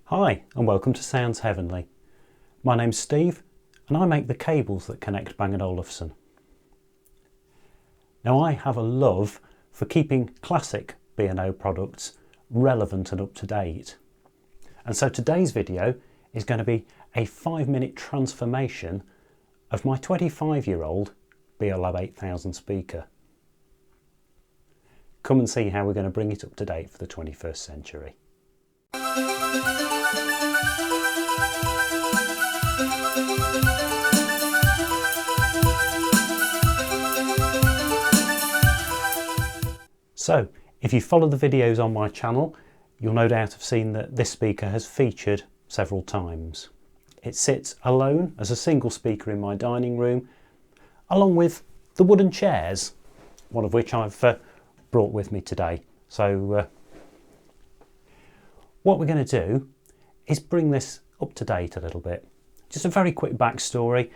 Hi and welcome to Sounds Heavenly. My name's Steve and I make the cables that connect Bang and Olufsen. Now I have a love for keeping classic B&O products relevant and up to date. And so today's video is going to be a 5-minute transformation of my 25-year-old Beolab 8000 speaker. Come and see how we're going to bring it up to date for the 21st century. So, if you follow the videos on my channel, you'll no doubt have seen that this speaker has featured several times. It sits alone as a single speaker in my dining room, along with the wooden chairs, one of which I've brought with me today. So what we're going to do is bring this up to date a little bit. Just a very quick backstory.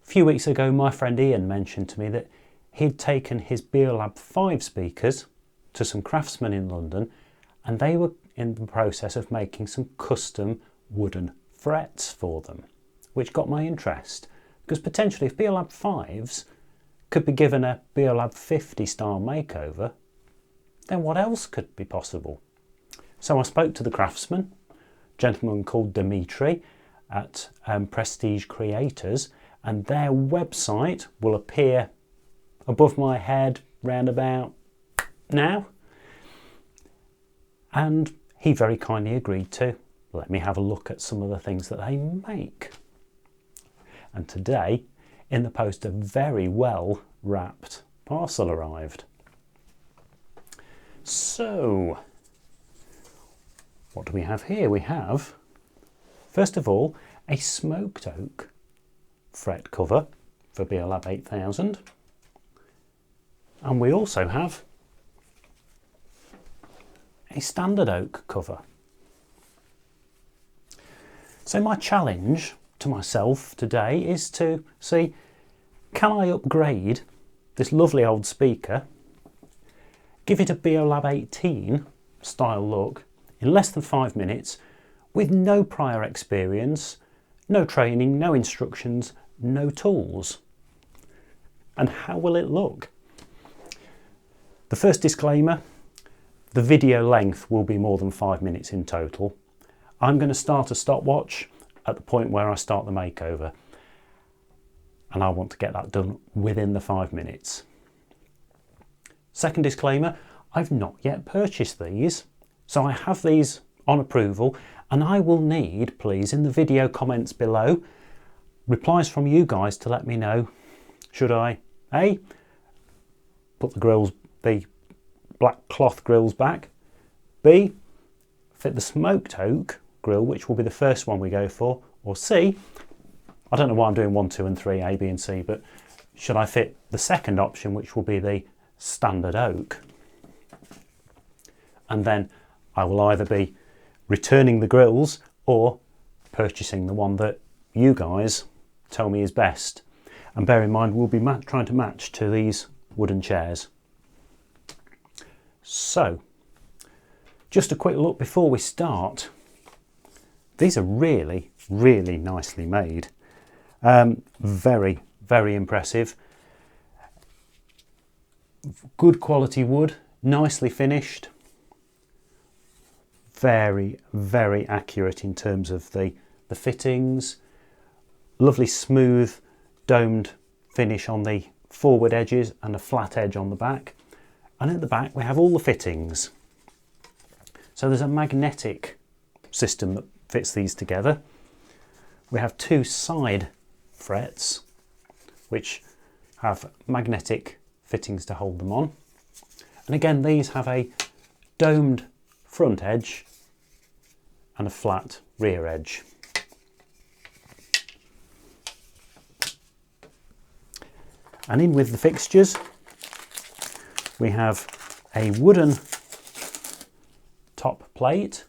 A few weeks ago my friend Ian mentioned to me that he'd taken his Beolab 5 speakers to some craftsmen in London and they were in the process of making some custom wooden frets for them, which got my interest because potentially if Beolab 5s could be given a Beolab 50 style makeover, then what else could be possible? So I spoke to the craftsman, a gentleman called Dimitri at Prestige Creators, and their website will appear above my head round about now. And he very kindly agreed to let me have a look at some of the things that they make. And today, in the post, a very well wrapped parcel arrived. So, what do we have here? We have, first of all, a smoked oak fret cover for Beolab 8000. And we also have a standard oak cover. So my challenge to myself today is to see, can I upgrade this lovely old speaker, give it a Beolab 18 style look in less than 5 minutes with no prior experience, no training, no instructions, no tools? And how will it look? The first disclaimer, the video length will be more than 5 minutes in total. I'm going to start a stopwatch at the point where I start the makeover, and I want to get that done within the 5 minutes. Second disclaimer, I've not yet purchased these, so I have these on approval, and I will need, please, in the video comments below, replies from you guys to let me know, should I A, put the black cloth grills back, B, fit the smoked oak grill, which will be the first one we go for, or C, I don't know why I'm doing 1, 2 and 3, A, B and C, but should I fit the second option, which will be the standard oak? And then I will either be returning the grills or purchasing the one that you guys tell me is best. And bear in mind, we'll be trying to match to these wooden chairs. So, just a quick look before we start. These are really, really nicely made. Very, very impressive. Good quality wood, nicely finished. Very, very accurate in terms of the fittings. Lovely smooth domed finish on the forward edges and a flat edge on the back. And at the back we have all the fittings. So there's a magnetic system that fits these together. We have 2 side frets which have magnetic fittings to hold them on. And again, these have a domed front edge and a flat rear edge. And in with the fixtures, we have a wooden top plate,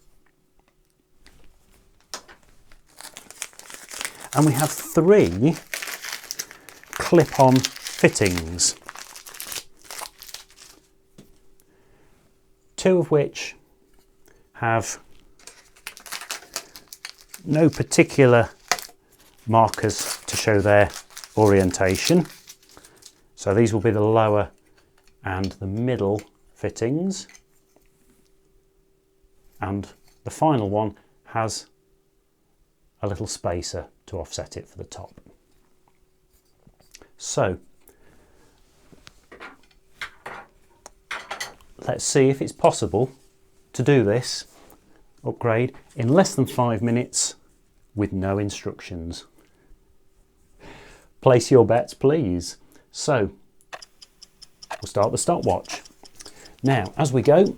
and we have 3 clip-on fittings, 2 of which have no particular markers to show their orientation. So these will be the lower and the middle fittings. And the final one has a little spacer to offset it for the top. So let's see if it's possible to do this upgrade in less than 5 minutes with no instructions. Place your bets, please. So we'll start the stopwatch. Now, as we go,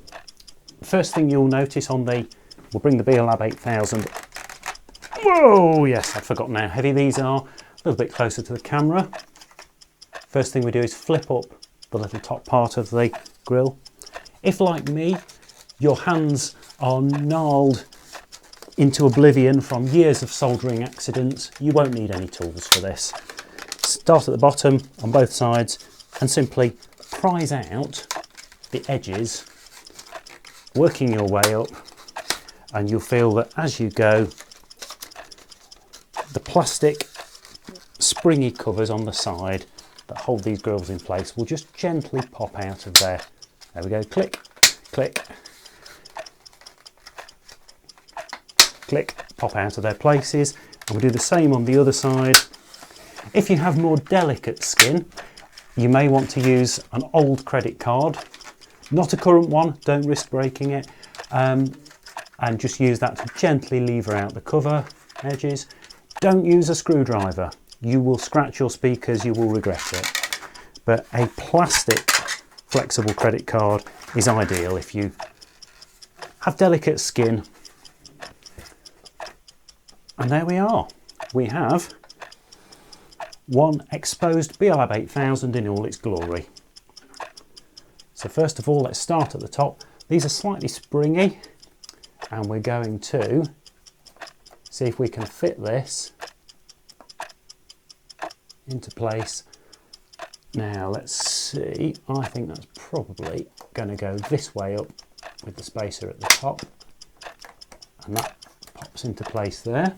first thing you'll notice on we'll bring the Beolab 8000. Whoa, yes, I'd forgotten how heavy these are. A little bit closer to the camera. First thing we do is flip up the little top part of the grill. If, like me, your hands are gnarled into oblivion from years of soldering accidents, you won't need any tools for this. Start at the bottom on both sides and simply prise out the edges, working your way up, and you'll feel that as you go, the plastic springy covers on the side that hold these grills in place will just gently pop out of there. There we go, click, click, click, pop out of their places. And we'll do the same on the other side. If you have more delicate skin, you may want to use an old credit card, not a current one, don't risk breaking it, and just use that to gently lever out the cover edges. Don't use a screwdriver. You will scratch your speakers, you will regret it. But a plastic flexible credit card is ideal if you have delicate skin. And there we are. We have one exposed Beolab 8000 in all its glory. So first of all, let's start at the top. These are slightly springy, and we're going to see if we can fit this into place. Now let's see, I think that's probably going to go this way up with the spacer at the top, and that pops into place there.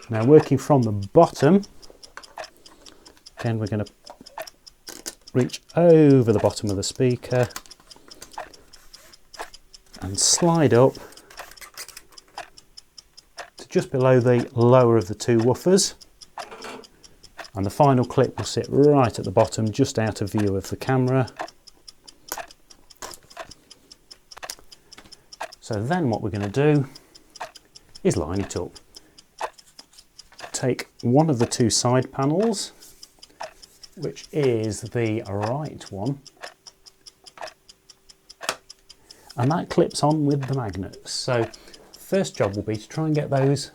Now working from the bottom, again we're going to reach over the bottom of the speaker and slide up to just below the lower of the two woofers, and the final clip will sit right at the bottom, just out of view of the camera. So then what we're going to do is line it up. Take one of the two side panels, which is the right one, and that clips on with the magnets. So first job will be to try and get those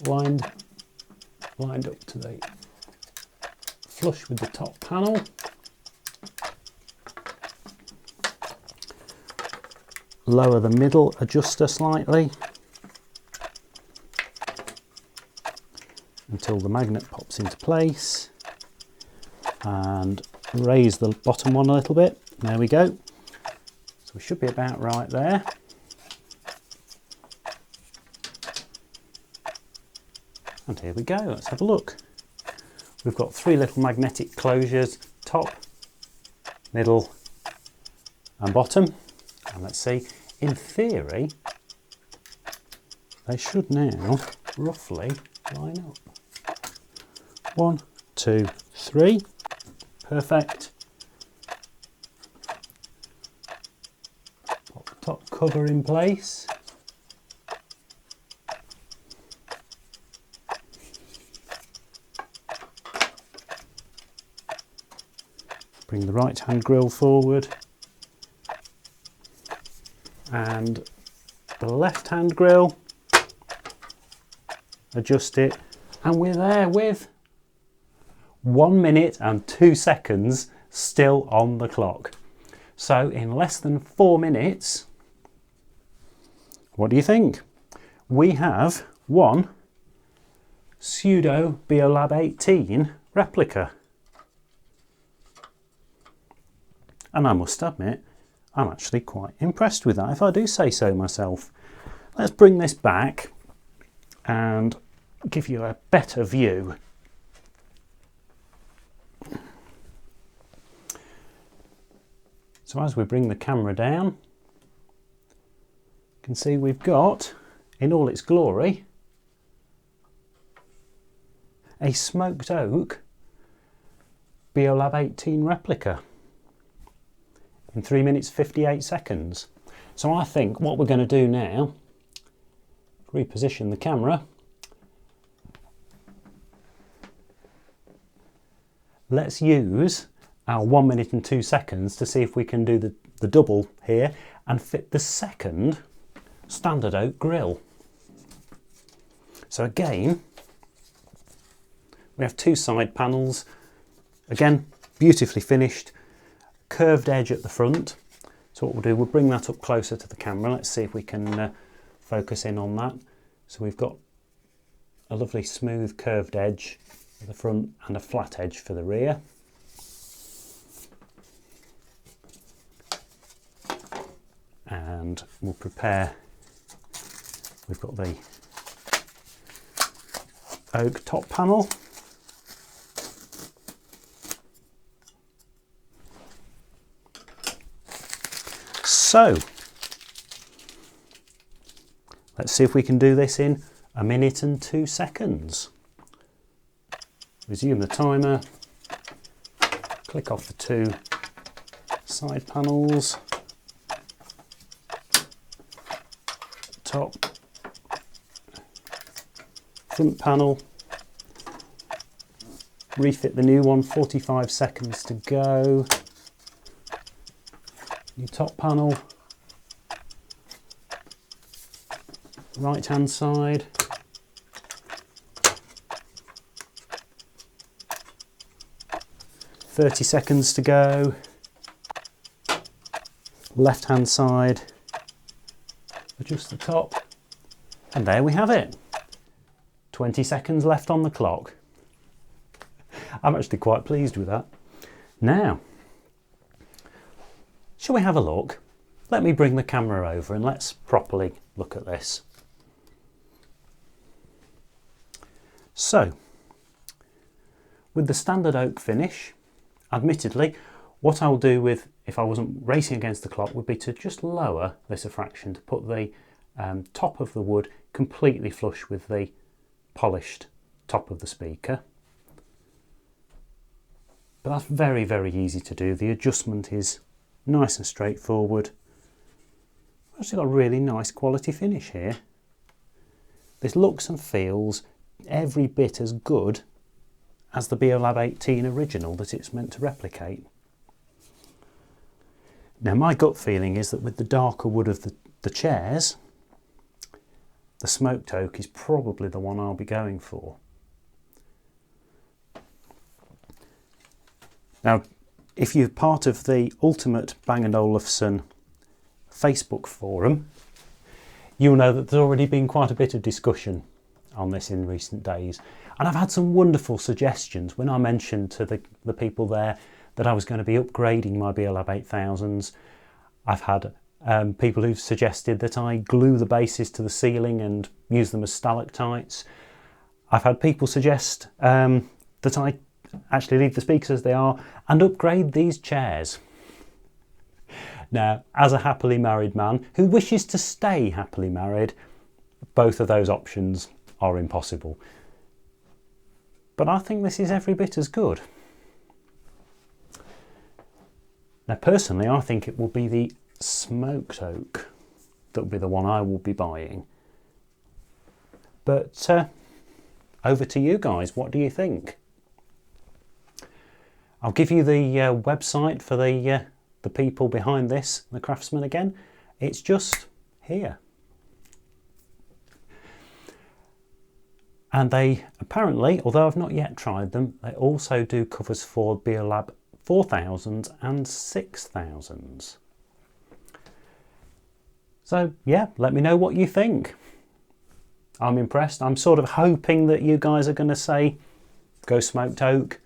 lined up to the flush with the top panel. Lower the middle adjuster slightly until the magnet pops into place, and raise the bottom one a little bit. There we go. So we should be about right there. And here we go, let's have a look. We've got three little magnetic closures, top, middle and bottom. And let's see, in theory, they should now roughly line up. 1, 2, 3, perfect. Pop the top cover in place. Bring the right hand grill forward and the left hand grill, adjust it, and we're there with 1 minute and 2 seconds still on the clock. So in less than 4 minutes, what do you think? We have one pseudo Beolab 18 replica. And I must admit, I'm actually quite impressed with that, if I do say so myself. let's bring this back and give you a better view. So as we bring the camera down, you can see we've got, in all its glory, a smoked oak Beolab 18 replica in 3 minutes 58 seconds. So I think what we're going to do now, reposition the camera. Let's use our 1 minute and 2 seconds to see if we can do the double here and fit the second standard oak grill. So again, we have 2 side panels, again beautifully finished, curved edge at the front. So what we'll do, we'll bring that up closer to the camera. Let's see if we can focus in on that. So we've got a lovely smooth curved edge at the front and a flat edge for the rear. And we'll prepare, we've got the oak top panel. So let's see if we can do this in 1 minute and 2 seconds. Resume the timer, click off the 2 side panels, top, front panel, refit the new one, 45 seconds to go. New top panel, right hand side, .30 seconds to go, left hand side, adjust the top, and there we have it. 20 seconds left on the clock. I'm actually quite pleased with that. Now, shall we have a look? Let me bring the camera over and let's properly look at this. So, with the standard oak finish, admittedly, what I'll do with, if I wasn't racing against the clock, would be to just lower this a fraction to put the top of the wood completely flush with the polished top of the speaker. But that's very, very easy to do. The adjustment is nice and straightforward. We've actually got a really nice quality finish here. This looks and feels every bit as good as the Beolab 18 original that it's meant to replicate. Now my gut feeling is that with the darker wood of the chairs, the smoked oak is probably the one I'll be going for. Now, if you're part of the Ultimate Bang and Olufsen Facebook forum, you'll know that there's already been quite a bit of discussion on this in recent days. And I've had some wonderful suggestions when I mentioned to the people there that I was going to be upgrading my Beolab 8000s. I've had people who've suggested that I glue the bases to the ceiling and use them as stalactites. I've had people suggest that I actually leave the speakers as they are and upgrade these chairs. Now, as a happily married man who wishes to stay happily married, both of those options are impossible. But I think this is every bit as good. Now, personally, I think it will be the smoked oak that will be the one I will be buying. But over to you guys, what do you think? I'll give you the website for the people behind this, the craftsmen again. It's just here. And they apparently, although I've not yet tried them, they also do covers for Beolab 4000s and 6000s. So yeah, let me know what you think. I'm impressed. I'm sort of hoping that you guys are going to say, go smoked oak.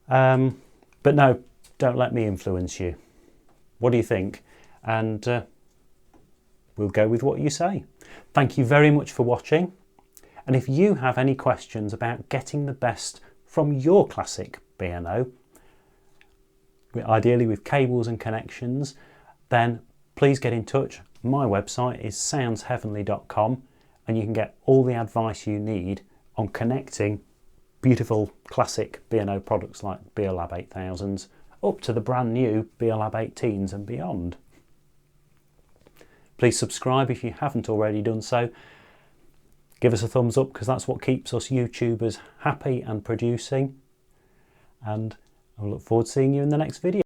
But no, don't let me influence you. What do you think? And we'll go with what you say. Thank you very much for watching. And if you have any questions about getting the best from your classic B&O, ideally with cables and connections, then please get in touch. My website is soundsheavenly.com and you can get all the advice you need on connecting beautiful classic B&O products like Beolab 8000s up to the brand new Beolab 18s and beyond. Please subscribe if you haven't already done so. Give us a thumbs up because that's what keeps us YouTubers happy and producing. And I look forward to seeing you in the next video.